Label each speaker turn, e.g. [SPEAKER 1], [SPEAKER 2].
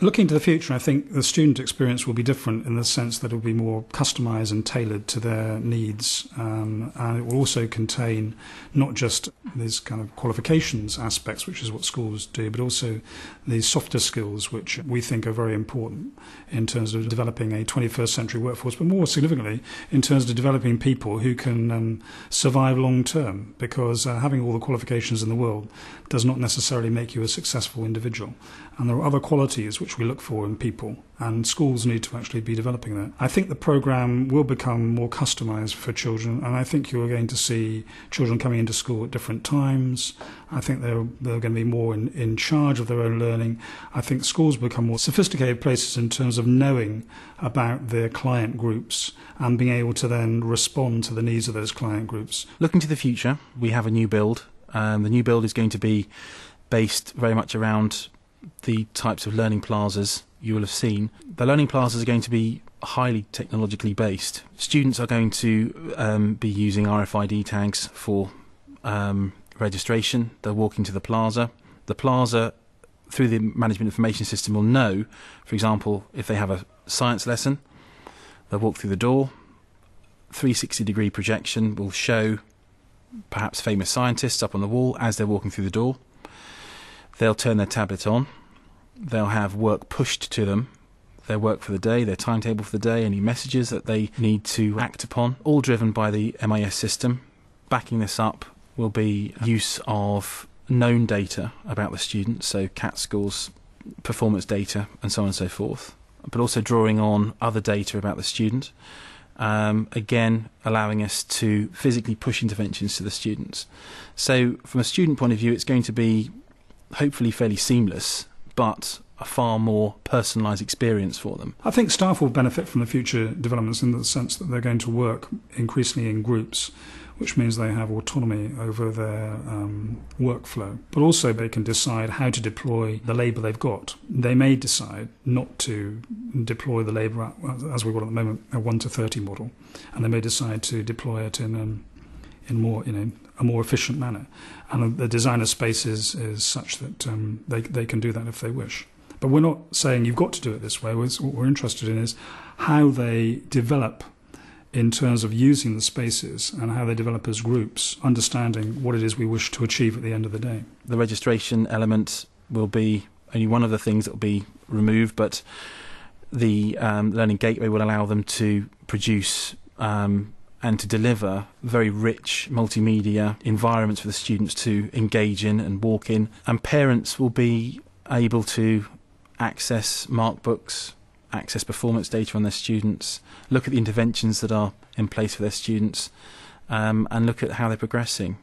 [SPEAKER 1] Looking to the future, I think the student experience will be different in the sense that it will be more customised and tailored to their needs, and it will also contain not just these kind of qualifications aspects, which is what schools do, but also these softer skills, which we think are very important in terms of developing a 21st century workforce, but more significantly in terms of developing people who can survive long term, because having all the qualifications in the world does not necessarily make you a successful individual. And there are other qualities which we look for in people, and schools need to actually be developing that. I think the programme will become more customised for children, and I think you're going to see children coming into school at different times. I think they're going to be more in charge of their own learning. I think schools become more sophisticated places in terms of knowing about their client groups and being able to then respond to the needs of those client groups.
[SPEAKER 2] Looking to the future, we have a new build. The new build is going to be based very much around the types of learning plazas you will have seen. The learning plazas are going to be highly technologically based. Students are going to be using RFID tags for registration. They're walking to the plaza. The plaza, through the management information system, will know, for example, if they have a science lesson, they'll walk through the door. 360-degree projection will show perhaps famous scientists up on the wall as they're walking through the door. They'll turn their tablet on. They'll have work pushed to them, their work for the day, their timetable for the day, any messages that they need to act upon, all driven by the MIS system. Backing this up will be use of known data about the students, so CAT scores, performance data, and so on and so forth, but also drawing on other data about the student. Again, allowing us to physically push interventions to the students. So from a student point of view, it's going to be hopefully fairly seamless, but a far more personalised experience for them.
[SPEAKER 1] I think staff will benefit from the future developments in the sense that they're going to work increasingly in groups, which means they have autonomy over their workflow. But also they can decide how to deploy the labour they've got. They may decide not to deploy the labour, as we've got at the moment, a 1-to-30 model, and they may decide to deploy it in more, a more efficient manner. And the design of space is such that they can do that if they wish. But we're not saying you've got to do it this way. What we're interested in is how they develop in terms of using the spaces and how they develop as groups, understanding what it is we wish to achieve at the end of the day.
[SPEAKER 2] The registration element will be only one of the things that will be removed, but the Learning Gateway will allow them to produce and to deliver very rich multimedia environments for the students to engage in and walk in. And parents will be able to access mark books, access performance data on their students, look at the interventions that are in place for their students, and look at how they're progressing.